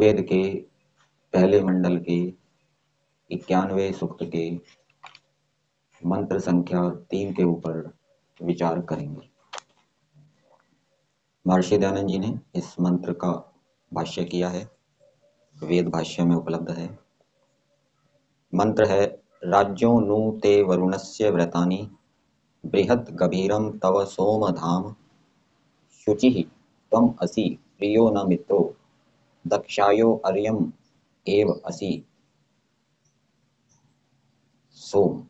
ऋग्वेद के पहले मंडल के 91वें सूक्त के मंत्र संख्या 3 के ऊपर विचार करेंगे। महर्षि दयानंद जी ने इस मंत्र का भाष्य किया है, वेद भाष्य में उपलब्ध है। मंत्र है, राज्यो नु ते वरुणस्य व्रतानि बृहत् गभीरम तव सोम धाम शुचिः त्वम असि प्रियो न मित्रो दक्षायो अर्यम एव असि सोम।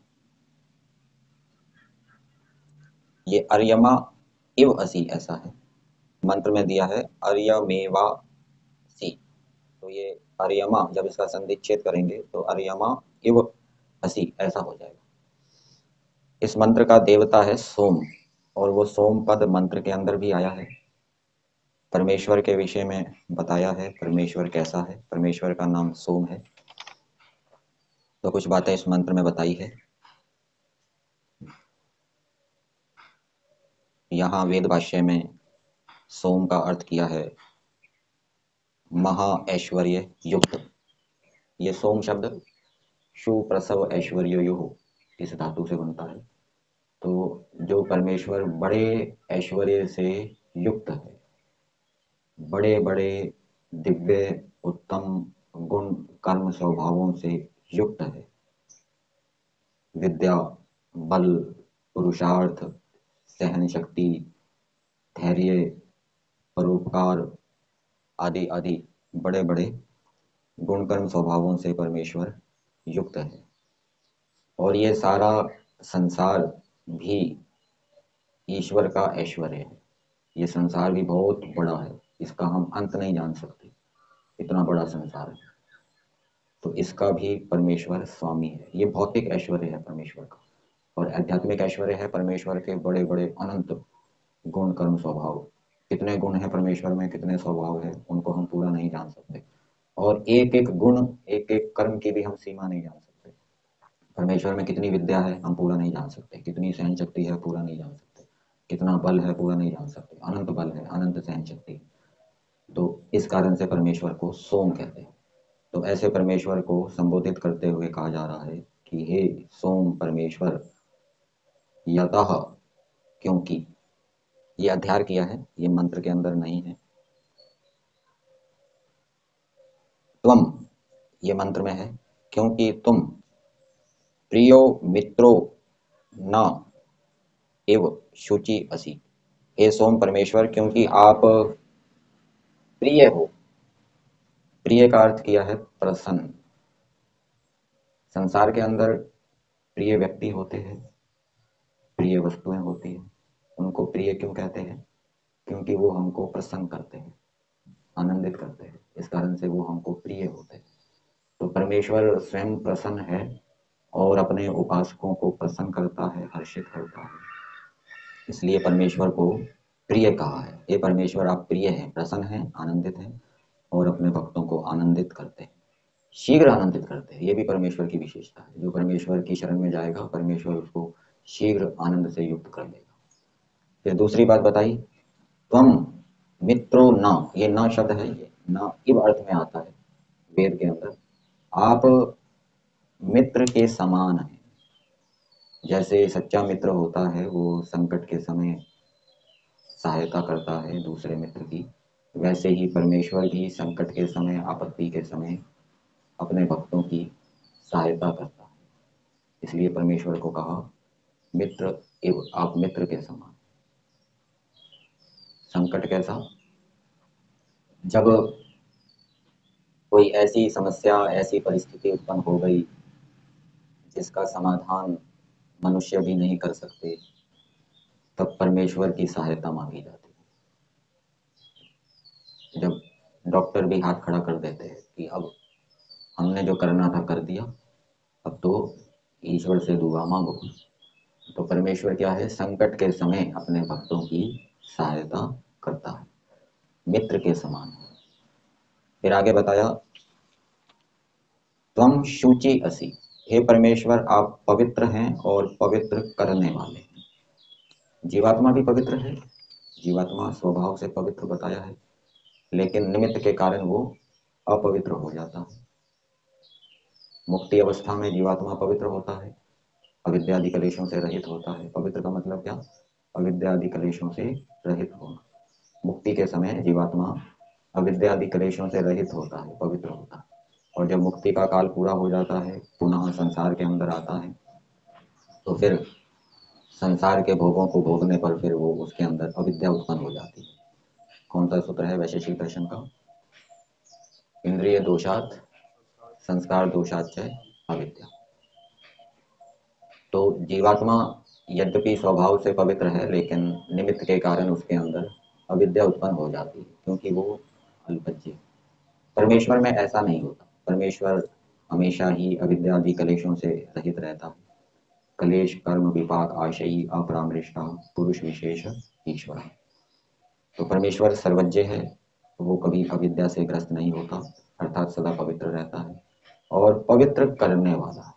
ये अर्यमा इव असि ऐसा है, मंत्र में दिया है अर्यमेवा सी, तो ये अर्यमा जब इसका संधिच्छेद करेंगे तो अर्यमा इव असि ऐसा हो जाएगा। इस मंत्र का देवता है सोम, और वो सोम पद मंत्र के अंदर भी आया है। परमेश्वर के विषय में बताया है, परमेश्वर कैसा है, परमेश्वर का नाम सोम है। तो कुछ बातें इस मंत्र में बताई है। यहाँ वेद भाष्य में सोम का अर्थ किया है महा ऐश्वर्य युक्त। ये सोम शब्द सुप्रसव ऐश्वर्योः इस धातु से बनता है। तो जो परमेश्वर बड़े ऐश्वर्य से युक्त है, बड़े बड़े दिव्य उत्तम गुण कर्म स्वभावों से युक्त है, विद्या, बल, पुरुषार्थ, सहन शक्ति, धैर्य, परोपकार आदि आदि बड़े बड़े गुण कर्म स्वभावों से परमेश्वर युक्त है। और ये सारा संसार भी ईश्वर का ऐश्वर्य है। ये संसार भी बहुत बड़ा है, इसका हम अंत नहीं जान सकते, इतना बड़ा संसार है। तो इसका भी परमेश्वर स्वामी है। ये भौतिक ऐश्वर्य है परमेश्वर का, और आध्यात्मिक ऐश्वर्य है परमेश्वर के बड़े बड़े अनंत गुण कर्म स्वभाव। कितने गुण हैं परमेश्वर में, कितने स्वभाव है, उनको हम पूरा नहीं जान सकते। और एक एक गुण, एक एक कर्म की भी हम सीमा नहीं जान सकते। परमेश्वर में कितनी विद्या है हम पूरा नहीं जान सकते, कितनी सहन शक्ति है पूरा नहीं जान सकते, कितना बल है पूरा नहीं जान सकते। अनंत बल है, अनंत सहन शक्ति। तो इस कारण से परमेश्वर को सोम कहते हैं। तो ऐसे परमेश्वर को संबोधित करते हुए कहा जा रहा है कि हे सोम परमेश्वर, यतः, क्योंकि, ये अध्यार किया है, ये मंत्र के अंदर नहीं है। त्वम, ये मंत्र में है, क्योंकि तुम, प्रियो मित्रो न एव शुचि असि। हे सोम परमेश्वर, क्योंकि आप प्रिय हो। प्रिय का अर्थ किया है प्रसन्न। संसार के अंदर प्रिय व्यक्ति होते हैं, प्रिय वस्तुएं होती हैं। उनको प्रिय क्यों कहते हैं? क्योंकि वो हमको प्रसन्न करते हैं, आनंदित करते हैं, इस कारण से वो हमको प्रिय होते हैं। तो परमेश्वर स्वयं प्रसन्न है और अपने उपासकों को प्रसन्न करता है, हर्षित करता है, इसलिए परमेश्वर को प्रिय कहा है। ये परमेश्वर आप प्रिय हैं, प्रसन्न हैं, आनंदित हैं, और अपने भक्तों को आनंदित करते हैं, शीघ्र आनंदित करते हैं। ये भी परमेश्वर की विशेषता है। जो परमेश्वर की शरण में जाएगा, परमेश्वर उसको शीघ्र आनंद से युक्त कर देगा। फिर दूसरी बात बताई, त्वम मित्रो न, ये न शब्द है, ये न इव अर्थ में आता है वेद के अंदर। आप मित्र के समान हैं। जैसे सच्चा मित्र होता है, वो संकट के समय सहायता करता है दूसरे मित्र की, वैसे ही परमेश्वर भी संकट के समय, आपत्ति के समय अपने भक्तों की सहायता करता है। इसलिए परमेश्वर को कहा मित्र एव, आप मित्र के समान। संकट कैसा? जब कोई ऐसी समस्या, ऐसी परिस्थिति उत्पन्न हो गई जिसका समाधान मनुष्य भी नहीं कर सकते, तब परमेश्वर की सहायता मांगी जाती है। जब डॉक्टर भी हाथ खड़ा कर देते हैं कि अब हमने जो करना था कर दिया, अब तो ईश्वर से दुआ मांगो, तो परमेश्वर क्या है? संकट के समय अपने भक्तों की सहायता करता है, मित्र के समान। फिर आगे बताया, त्वम शुचि असि, हे परमेश्वर आप पवित्र हैं और पवित्र करने वाले हैं। जीवात्मा भी पवित्र है, जीवात्मा स्वभाव से पवित्र बताया है, लेकिन निमित्त के कारण वो अपवित्र हो जाता है। मुक्ति अवस्था में जीवात्मा पवित्र होता है, अविद्यादि कलेशों से रहित होता है। पवित्र का मतलब क्या? अविद्यादि कलेशों से रहित होना। मुक्ति के समय जीवात्मा अविद्यादि कलेशों से रहित होता है, पवित्र होता है। और जब मुक्ति का काल पूरा हो जाता है, पुनः संसार के अंदर आता है, तो फिर संसार के भोगों को भोगने पर फिर वो उसके अंदर अविद्या उत्पन्न हो जाती है। कौन सा सूत्र है वैशेषिक दर्शन का? इंद्रिय दोषात संस्कार दोषात च अविद्या। तो जीवात्मा यद्यपि स्वभाव से पवित्र है, लेकिन निमित्त के कारण उसके अंदर अविद्या उत्पन्न हो जाती है, क्योंकि वो अल्पज्य। परमेश्वर में ऐसा नहीं होता। परमेश्वर हमेशा ही अविद्या आदि कलेशों से रहित रहता है। कलेश कर्म विपाक आशयी अपरामृष्टा पुरुष विशेष ईश्वर। तो परमेश्वर सर्वज्ञ है, वो कभी अविद्या से ग्रस्त नहीं होता, अर्थात सदा पवित्र रहता है और पवित्र करने वाला है।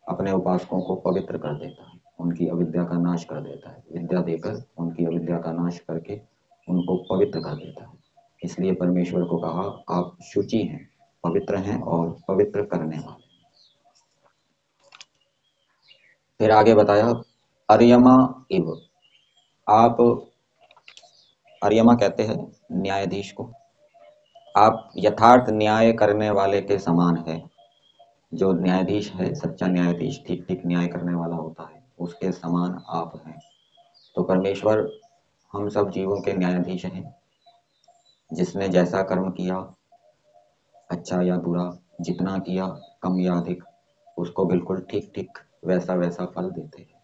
अपने उपासकों को पवित्र कर देता है, उनकी अविद्या का नाश कर देता है। विद्या देकर उनकी अविद्या का नाश करके उनको पवित्र कर देता है। इसलिए परमेश्वर को कहा आप शुचि हैं, पवित्र हैं और पवित्र करने वाले। फिर आगे बताया अर्यमा इव। आप, अर्यमा कहते हैं न्यायाधीश को, आप यथार्थ न्याय करने वाले के समान है। जो न्यायाधीश है, सच्चा न्यायाधीश ठीक ठीक न्याय करने वाला होता है, उसके समान आप हैं। तो परमेश्वर हम सब जीवों के न्यायाधीश हैं। जिसने जैसा कर्म किया, अच्छा या बुरा, जितना किया कम या अधिक, उसको बिल्कुल ठीक ठीक वैसा वैसा फल देते हैं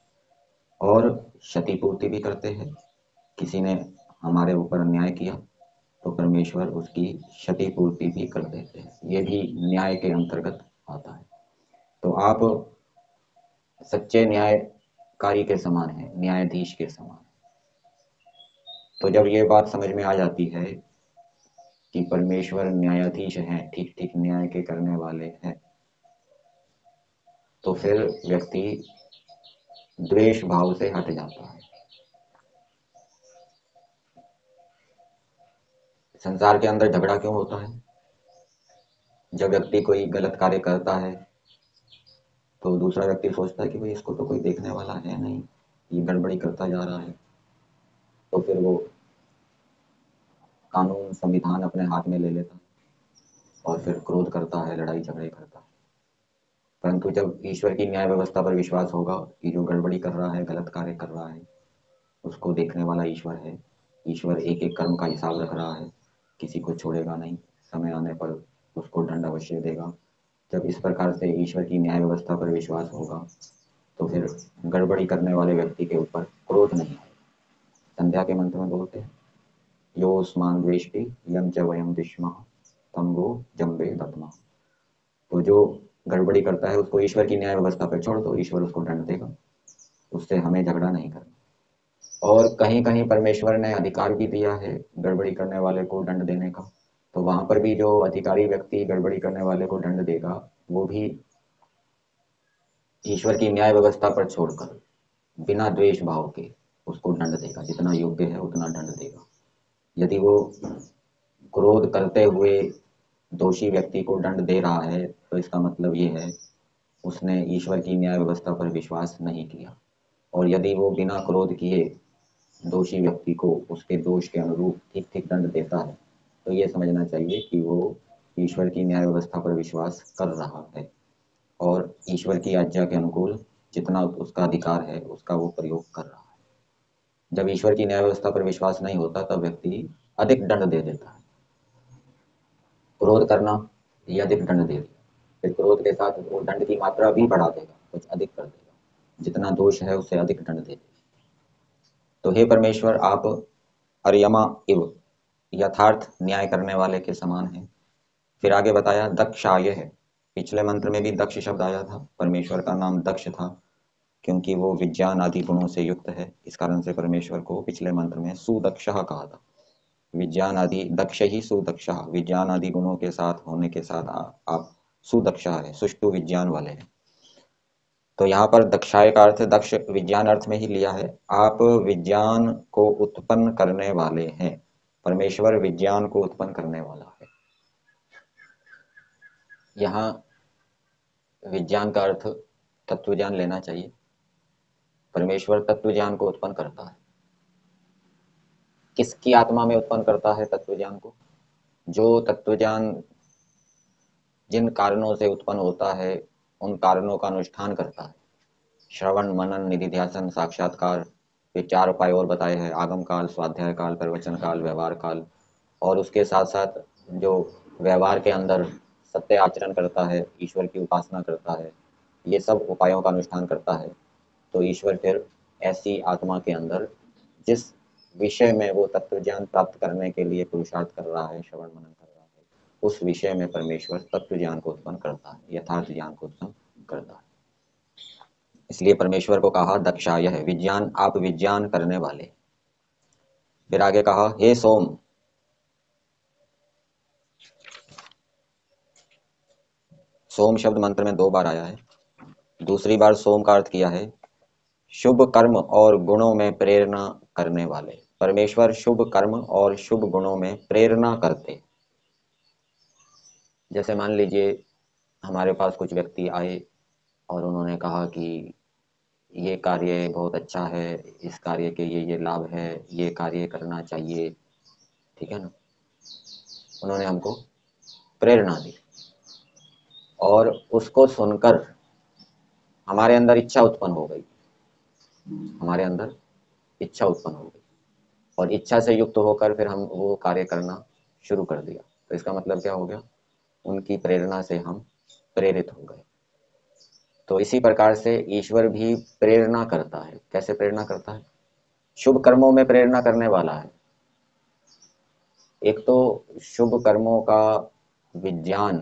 और क्षतिपूर्ति भी करते हैं। किसी ने हमारे ऊपर अन्याय किया तो परमेश्वर उसकी क्षतिपूर्ति भी कर देते हैं। ये भी न्याय के अंतर्गत आता है। तो आप सच्चे न्यायकारी के समान हैं, न्यायाधीश के समान। तो जब ये बात समझ में आ जाती है कि परमेश्वर न्यायाधीश हैं, ठीक ठीक न्याय के करने वाले हैं, तो फिर व्यक्ति द्वेष भाव से हट जाता है। संसार के अंदर झगड़ा क्यों होता है? जब व्यक्ति कोई गलत कार्य करता है तो दूसरा व्यक्ति सोचता है कि भाई इसको तो कोई देखने वाला है नहीं, ये गड़बड़ी करता जा रहा है, तो फिर वो कानून संविधान अपने हाथ में ले लेता है और फिर क्रोध करता है, लड़ाई झगड़े करता है। परंतु जब ईश्वर की न्याय व्यवस्था पर विश्वास होगा कि जो गड़बड़ी कर रहा है, गलत कार्य कर रहा है, उसको देखने वाला ईश्वर है, ईश्वर एक एक कर्म का हिसाब रख रहा है, किसी को छोड़ेगा नहीं, समय आने पर उसको दंड अवश्य देगा। जब इस प्रकार से ईश्वर की न्याय व्यवस्था पर विश्वास होगा तो फिर गड़बड़ी करने वाले व्यक्ति के ऊपर क्रोध नहीं आएगा। संध्या के मंत्र में बोलते हैं योस्मान द्वेष्टि यम च वयम दिश्मः तम वो जम्बे दत्मा। तो जो गड़बड़ी करता है उसको ईश्वर की न्याय व्यवस्था पर छोड़ दो, ईश्वर उसको दंड देगा, उससे हमें झगड़ा नहीं करना। और कहीं कहीं परमेश्वर ने अधिकार भी दिया है गड़बड़ी करने वाले को दंड देने का, तो वहां पर भी जो अधिकारी व्यक्ति गड़बड़ी करने वाले को दंड देगा, वो भी ईश्वर की न्याय व्यवस्था पर छोड़कर बिना द्वेष भाव के उसको दंड देगा, जितना योग्य है उतना दंड देगा। यदि वो क्रोध करते हुए दोषी व्यक्ति को दंड दे रहा है तो इसका मतलब ये है उसने ईश्वर की न्याय व्यवस्था पर विश्वास नहीं किया। और यदि वो बिना क्रोध किए दोषी व्यक्ति को उसके दोष के अनुरूप ठीक ठीक दंड देता है तो ये समझना चाहिए कि वो ईश्वर की न्याय व्यवस्था पर विश्वास कर रहा है और ईश्वर की आज्ञा के अनुकूल जितना उसका अधिकार है उसका वो प्रयोग कर रहा है। जब ईश्वर की न्याय व्यवस्था पर विश्वास नहीं होता तब व्यक्ति अधिक दंड दे देता है। क्रोध करना, ये अधिक दंड दे दिया, फिर क्रोध के साथ वो दंड की मात्रा भी बढ़ा देगा, कुछ अधिक कर देगा, जितना दोष है उससे अधिक दंड दे देगा। तो हे परमेश्वर आप अर्यमा इव, यथार्थ न्याय करने वाले के समान है। फिर आगे बताया दक्षाय है। पिछले मंत्र में भी दक्ष शब्द आया था। परमेश्वर का नाम दक्ष था क्योंकि वो विज्ञान आदि गुणों से युक्त है। इस कारण से परमेश्वर को पिछले मंत्र में सुदक्षः कहा था। विज्ञान आदि दक्ष ही सुदक्षः, विज्ञान आदि गुणों के साथ होने के साथ आप सुदक्ष है, सुष्टु विज्ञान वाले हैं। तो यहाँ पर दक्षाय का अर्थ दक्ष विज्ञान अर्थ में ही लिया है। आप विज्ञान को उत्पन्न करने वाले हैं। परमेश्वर विज्ञान को उत्पन्न करने वाला है। यहाँ विज्ञान का अर्थ तत्व ज्ञान लेना चाहिए। परमेश्वर तत्व ज्ञान को उत्पन्न करता है। किसकी आत्मा में उत्पन्न करता है तत्व ज्ञान को? जो तत्व ज्ञान जिन कारणों से उत्पन्न होता है उन कारणों का अनुष्ठान करता है। श्रवण, मनन, निधिध्यासन, साक्षात्कार, ये 4 उपाय और बताए हैं। आगम काल, स्वाध्याय काल, प्रवचन काल, व्यवहार काल। और उसके साथ साथ जो व्यवहार के अंदर सत्य आचरण करता है, ईश्वर की उपासना करता है, ये सब उपायों का अनुष्ठान करता है, तो ईश्वर फिर ऐसी आत्मा के अंदर जिस विषय में वो तत्व ज्ञान प्राप्त करने के लिए पुरुषार्थ कर रहा है, श्रवण मनन कर रहा है, उस विषय में परमेश्वर तत्व ज्ञान को उत्पन्न करता है, यथार्थ ज्ञान को उत्पन्न करता है। इसलिए परमेश्वर को कहा दक्षाय है, विज्ञान, आप विज्ञान करने वाले। फिर आगे कहा हे सोम। सोम शब्द मंत्र में 2 बार आया है। दूसरी बार सोम का अर्थ किया है शुभ कर्म और गुणों में प्रेरणा करने वाले। परमेश्वर शुभ कर्म और शुभ गुणों में प्रेरणा करते। जैसे मान लीजिए हमारे पास कुछ व्यक्ति आए और उन्होंने कहा कि ये कार्य बहुत अच्छा है, इस कार्य के ये लाभ है, ये कार्य करना चाहिए, ठीक है ना। उन्होंने हमको प्रेरणा दी और उसको सुनकर हमारे अंदर इच्छा उत्पन्न हो गई। हमारे अंदर इच्छा उत्पन्न हो गई और इच्छा से युक्त होकर फिर हम वो कार्य करना शुरू कर दिया। तो इसका मतलब क्या हो गया? उनकी प्रेरणा से हम प्रेरित हो गए। तो इसी प्रकार से ईश्वर भी प्रेरणा करता है। कैसे प्रेरणा करता है? शुभ कर्मों में प्रेरणा करने वाला है। एक तो शुभ कर्मों का विज्ञान,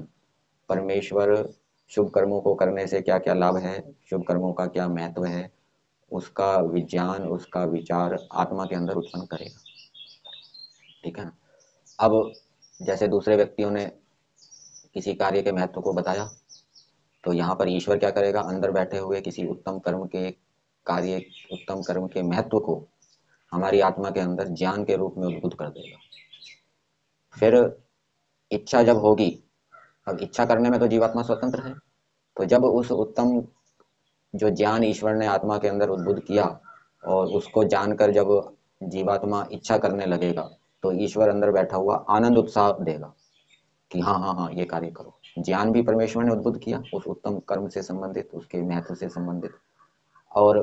परमेश्वर शुभ कर्मों को करने से क्या क्या लाभ है, शुभ कर्मों का क्या महत्व है, उसका विज्ञान, उसका विचार आत्मा के अंदर उत्पन्न करेगा, ठीक है ना। अब जैसे दूसरे व्यक्तियों ने किसी कार्य के महत्व को बताया, तो यहाँ पर ईश्वर क्या करेगा? अंदर बैठे हुए किसी उत्तम कर्म के कार्य, उत्तम कर्म के महत्व को हमारी आत्मा के अंदर ज्ञान के रूप में उद्बुद्ध कर देगा। फिर इच्छा जब होगी, अब इच्छा करने में तो जीवात्मा स्वतंत्र है, तो जब उस उत्तम जो ज्ञान ईश्वर ने आत्मा के अंदर उद्बुद्ध किया और उसको जानकर जब जीवात्मा इच्छा करने लगेगा, तो ईश्वर अंदर बैठा हुआ आनंद उत्साह देगा कि हाँ हाँ हाँ ये कार्य करो। ज्ञान भी परमेश्वर ने उद्बुद्ध किया उस उत्तम कर्म से संबंधित, उसके महत्व से संबंधित। और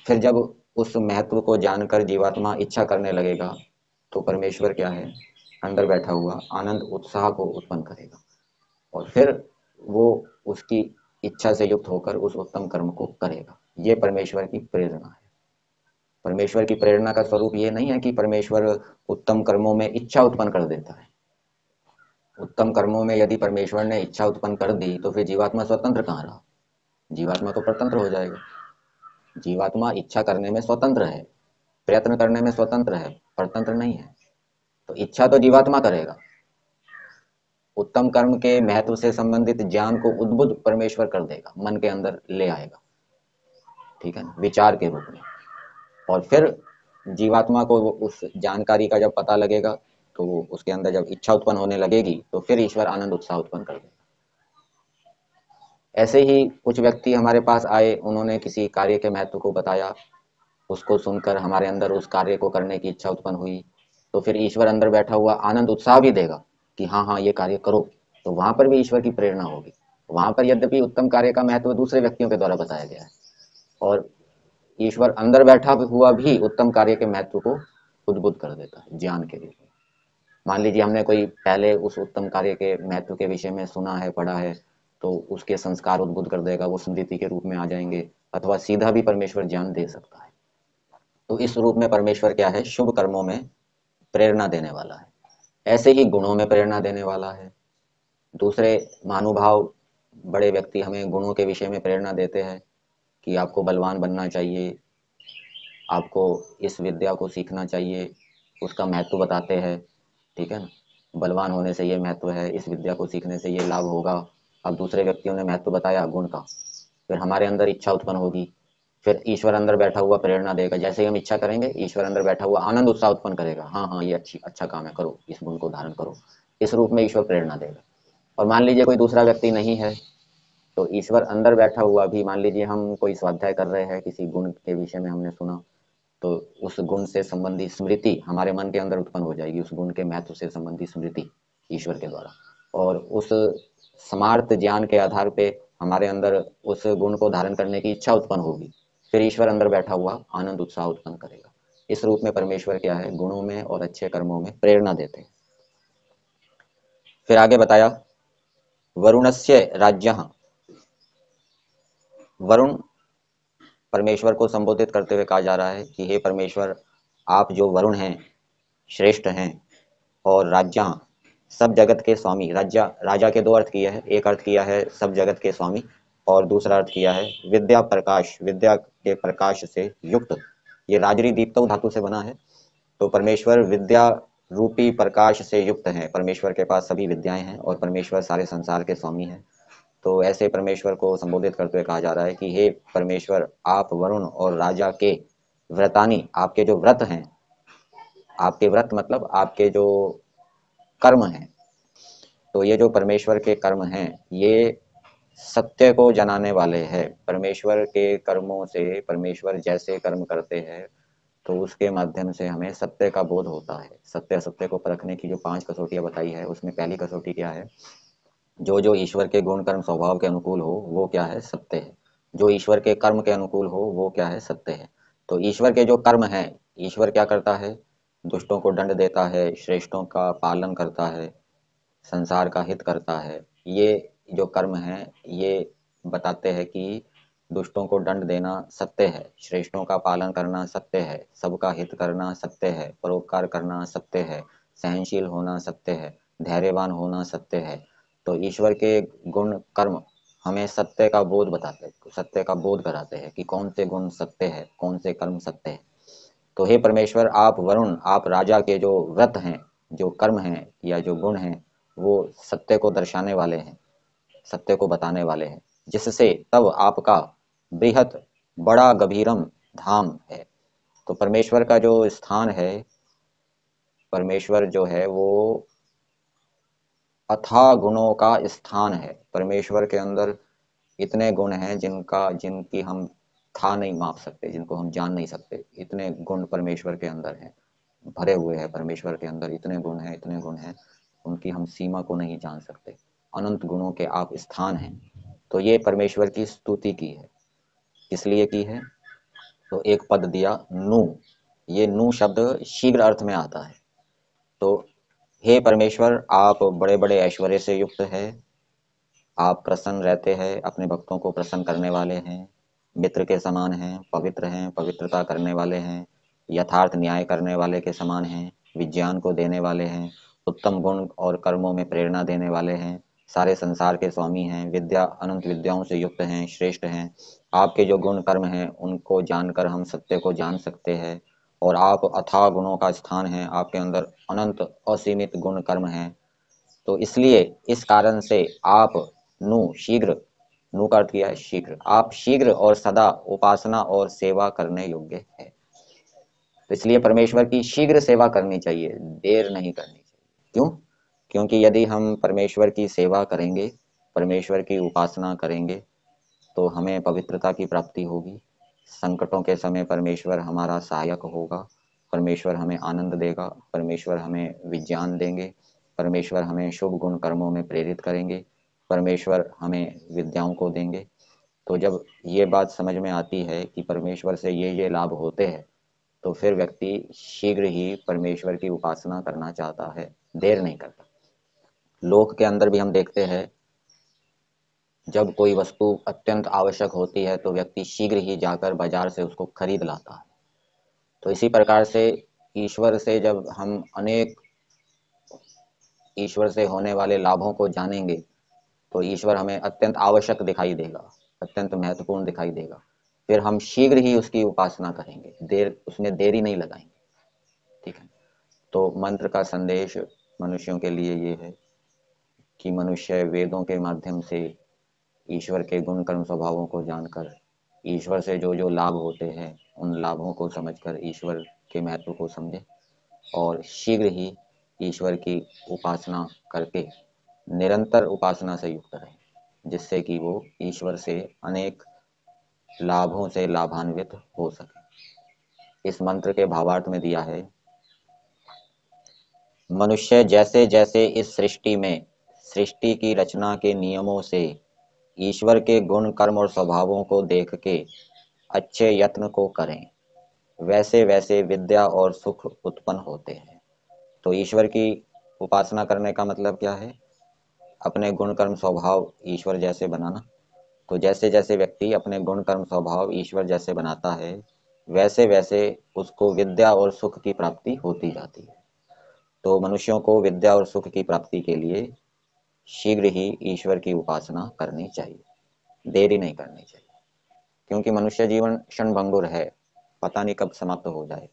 फिर जब उस महत्व को जानकर जीवात्मा इच्छा करने लगेगा, तो परमेश्वर क्या है? अंदर बैठा हुआ आनंद उत्साह को उत्पन्न करेगा और फिर वो उसकी इच्छा से युक्त होकर उस उत्तम कर्म को करेगा। ये परमेश्वर की प्रेरणा है। परमेश्वर की प्रेरणा का स्वरूप ये नहीं है कि परमेश्वर उत्तम कर्मों में इच्छा उत्पन्न कर देता है। उत्तम कर्मों में यदि परमेश्वर ने इच्छा उत्पन्न कर दी तो फिर जीवात्मा स्वतंत्र कहाँ रहा? जीवात्मा तो परतंत्र हो जाएगा। जीवात्मा इच्छा करने में स्वतंत्र है, प्रयत्न करने में स्वतंत्र है, परतंत्र नहीं है। तो इच्छा तो जीवात्मा करेगा, उत्तम कर्म के महत्व से संबंधित ज्ञान को उद्बुद्ध परमेश्वर कर देगा, मन के अंदर ले आएगा, ठीक है ना, विचार के रूप में। और फिर जीवात्मा को उस जानकारी का जब पता लगेगा, तो उसके अंदर जब इच्छा उत्पन्न होने लगेगी, तो फिर ईश्वर आनंद उत्साह उत्पन्न कर देगा। ऐसे ही कुछ व्यक्ति हमारे पास आए, उन्होंने किसी कार्य के महत्व को बताया, उसको सुनकर हमारे अंदर उस कार्य को करने की इच्छा उत्पन्न हुई, तो फिर ईश्वर अंदर बैठा हुआ आनंद उत्साह भी देगा कि हाँ हाँ ये कार्य करो। तो वहां पर भी ईश्वर की प्रेरणा होगी। वहां पर यद्यपि उत्तम कार्य का महत्व दूसरे व्यक्तियों के द्वारा बताया गया है, और ईश्वर अंदर बैठा हुआ भी उत्तम कार्य के महत्व को उद्बुद्ध कर देता है ज्ञान के रूप में। मान लीजिए हमने कोई पहले उस उत्तम कार्य के महत्व के विषय में सुना है, पढ़ा है, तो उसके संस्कार उद्बुद्ध कर देगा, वो स्मृति के रूप में आ जाएंगे, अथवा सीधा भी परमेश्वर ज्ञान दे सकता है। तो इस रूप में परमेश्वर क्या है? शुभ कर्मों में प्रेरणा देने वाला है। ऐसे ही गुणों में प्रेरणा देने वाला है। दूसरे महानुभाव बड़े व्यक्ति हमें गुणों के विषय में प्रेरणा देते हैं कि आपको बलवान बनना चाहिए, आपको इस विद्या को सीखना चाहिए, उसका महत्व बताते हैं, ठीक है ना। बलवान होने से ये महत्व है, इस विद्या को सीखने से ये लाभ होगा। अब दूसरे व्यक्तियों ने महत्व बताया गुण का, फिर हमारे अंदर इच्छा उत्पन्न होगी, फिर ईश्वर अंदर बैठा हुआ प्रेरणा देगा। जैसे ही हम इच्छा करेंगे, ईश्वर अंदर बैठा हुआ आनंद उत्साह उत्पन्न करेगा, हाँ हाँ ये अच्छा काम है, करो, इस गुण को धारण करो। इस रूप में ईश्वर प्रेरणा देगा। और मान लीजिए कोई दूसरा व्यक्ति नहीं है, तो ईश्वर अंदर बैठा हुआ भी, मान लीजिए हम कोई स्वाध्याय कर रहे हैं, किसी गुण के विषय में हमने सुना, तो उस गुण से संबंधी स्मृति हमारे मन के अंदर उत्पन्न हो जाएगी, उस गुण के महत्व से संबंधी स्मृति ईश्वर के द्वारा, और उस समार्थ ज्ञान के आधार पे हमारे अंदर उस गुण को धारण करने की इच्छा उत्पन्न होगी। फिर ईश्वर अंदर बैठा हुआ आनंद उत्साह उत्पन्न करेगा। इस रूप में परमेश्वर क्या है, गुणों में और अच्छे कर्मों में प्रेरणा देते हैं। फिर आगे बताया, वरुणस्य राज्यः, वरुण परमेश्वर को संबोधित करते हुए कहा जा रहा है कि हे परमेश्वर, आप जो वरुण हैं, श्रेष्ठ हैं, और राज्य, सब जगत के स्वामी। राज्य, राजा के दो अर्थ किया है, एक अर्थ किया है सब जगत के स्वामी, और दूसरा अर्थ किया है विद्या प्रकाश, विद्या के प्रकाश से युक्त। ये राजरी दीप्तौ धातु से बना है, तो परमेश्वर विद्या रूपी प्रकाश से युक्त हैं। परमेश्वर के पास सभी विद्याएं हैं और परमेश्वर सारे संसार के स्वामी हैं। तो ऐसे परमेश्वर को संबोधित करते हुए कहा जा रहा है कि हे परमेश्वर, आप वरुण और राजा के व्रतानी, आपके जो व्रत हैं, आपके व्रत मतलब आपके जो कर्म हैं, तो ये जो परमेश्वर के कर्म हैं, ये सत्य को जनाने वाले हैं। परमेश्वर के कर्मों से, परमेश्वर जैसे कर्म करते हैं, तो उसके माध्यम से हमें सत्य का बोध होता है। सत्य असत्य को परखने की जो 5 कसौटियां बताई है, उसमें पहली कसौटी क्या है, जो जो ईश्वर के गुण कर्म स्वभाव के अनुकूल हो वो क्या है, सत्य है। जो ईश्वर के कर्म के अनुकूल हो वो क्या है, सत्य है। तो ईश्वर के जो कर्म हैं, ईश्वर क्या करता है, दुष्टों को दंड देता है, श्रेष्ठों का पालन करता है, संसार का हित करता है। ये जो कर्म हैं, ये बताते हैं कि दुष्टों को दंड देना सत्य है, श्रेष्ठों का पालन करना सत्य है, सबका हित करना सत्य है, परोपकार करना सत्य है, सहनशील होना सत्य है, धैर्यवान होना सत्य है। तो ईश्वर के गुण कर्म हमें सत्य का बोध बताते हैं, सत्य का बोध कराते हैं कि कौन से गुण सत्य है, कौन से कर्म सत्य है। तो हे परमेश्वर, आप वरुण, आप राजा के जो व्रत हैं, जो कर्म हैं या जो गुण हैं, वो सत्य को दर्शाने वाले हैं, सत्य को बताने वाले हैं, जिससे तब आपका बृहत, बड़ा गंभीरम धाम है। तो परमेश्वर का जो स्थान है, परमेश्वर जो है वो अथाह गुणों का स्थान है। परमेश्वर के अंदर इतने गुण हैं जिनकी हम था नहीं माप सकते, जिनको हम जान नहीं सकते। इतने गुण परमेश्वर के अंदर हैं, भरे हुए हैं। परमेश्वर के अंदर इतने गुण हैं, इतने गुण हैं, उनकी हम सीमा को नहीं जान सकते। अनंत गुणों के आप स्थान हैं। तो ये परमेश्वर की स्तुति की है। किस लिए की है, तो एक पद दिया नु। ये नु शब्द शीघ्र अर्थ में आता है। तो हे परमेश्वर, आप बड़े बड़े ऐश्वर्य से युक्त है, आप प्रसन्न रहते हैं, अपने भक्तों को प्रसन्न करने वाले हैं, मित्र के समान हैं, पवित्रता करने वाले हैं, यथार्थ न्याय करने वाले के समान हैं, विज्ञान को देने वाले हैं, उत्तम गुण और कर्मों में प्रेरणा देने वाले हैं, सारे संसार के स्वामी हैं, विद्या अनंत विद्याओं से युक्त हैं, श्रेष्ठ हैं। आपके जो गुण कर्म हैं उनको जानकर हम सत्य को जान सकते हैं, और आप अथाह गुणों का स्थान हैं, आपके अंदर अनंत असीमित गुण कर्म हैं। तो इसलिए इस कारण से आप नु शीघ्र, नु का अर्थ किया है शीघ्र, आप शीघ्र और सदा उपासना और सेवा करने योग्य है। तो इसलिए परमेश्वर की शीघ्र सेवा करनी चाहिए, देर नहीं करनी चाहिए। क्यों? क्योंकि यदि हम परमेश्वर की सेवा करेंगे, परमेश्वर की उपासना करेंगे, तो हमें पवित्रता की प्राप्ति होगी। संकटों के समय परमेश्वर हमारा सहायक होगा, परमेश्वर हमें आनंद देगा, परमेश्वर हमें विज्ञान देंगे, परमेश्वर हमें शुभ गुण कर्मों में प्रेरित करेंगे, परमेश्वर हमें विद्याओं को देंगे। तो जब ये बात समझ में आती है कि परमेश्वर से ये लाभ होते हैं, तो फिर व्यक्ति शीघ्र ही परमेश्वर की उपासना करना चाहता है, देर नहीं करता। लोक के अंदर भी हम देखते हैं, जब कोई वस्तु अत्यंत आवश्यक होती है तो व्यक्ति शीघ्र ही जाकर बाजार से उसको खरीद लाता है। तो इसी प्रकार से ईश्वर से जब हम अनेक ईश्वर से होने वाले लाभों को जानेंगे, तो ईश्वर हमें अत्यंत आवश्यक दिखाई देगा, अत्यंत महत्वपूर्ण दिखाई देगा। फिर हम शीघ्र ही उसकी उपासना करेंगे, उसमें देरी नहीं लगाएंगे। ठीक है। तो मंत्र का संदेश मनुष्यों के लिए ये है कि मनुष्य वेदों के माध्यम से ईश्वर के गुण कर्म स्वभावों को जानकर, ईश्वर से जो जो लाभ होते हैं उन लाभों को समझकर ईश्वर के महत्व को समझे, और शीघ्र ही ईश्वर की उपासना करके निरंतर उपासना से युक्त रहे, जिससे कि वो ईश्वर से अनेक लाभों से लाभान्वित हो सके। इस मंत्र के भावार्थ में दिया है, मनुष्य जैसे जैसे इस सृष्टि में सृष्टि की रचना के नियमों से ईश्वर के गुण कर्म और स्वभावों को देख के अच्छे यत्न को करें, वैसे वैसे विद्या और सुख उत्पन्न होते हैं। तो ईश्वर की उपासना करने का मतलब क्या है? अपने गुण कर्म स्वभाव ईश्वर जैसे बनाना। तो जैसे जैसे व्यक्ति अपने गुण कर्म स्वभाव ईश्वर जैसे बनाता है, वैसे वैसे उसको विद्या और सुख की प्राप्ति होती जाती है। तो मनुष्यों को विद्या और सुख की प्राप्ति के लिए शीघ्र ही ईश्वर की उपासना करनी चाहिए, देरी नहीं करनी चाहिए, क्योंकि मनुष्य जीवन क्षणभंगुर है, पता नहीं कब समाप्त हो जाए।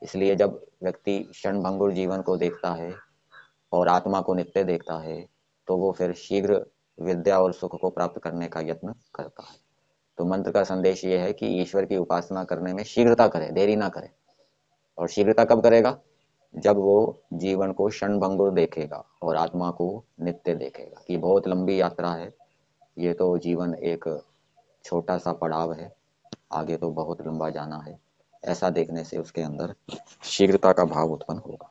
इसलिए जब व्यक्ति क्षणभंगुर जीवन को देखता है और आत्मा को नित्य देखता है, तो वो फिर शीघ्र विद्या और सुख को प्राप्त करने का यत्न करता है। तो मंत्र का संदेश ये है कि ईश्वर की उपासना करने में शीघ्रता करे, देरी ना करे। और शीघ्रता कब करेगा? जब वो जीवन को क्षणभंगुर देखेगा और आत्मा को नित्य देखेगा कि बहुत लंबी यात्रा है, ये तो जीवन एक छोटा सा पड़ाव है, आगे तो बहुत लंबा जाना है। ऐसा देखने से उसके अंदर शीघ्रता का भाव उत्पन्न होगा।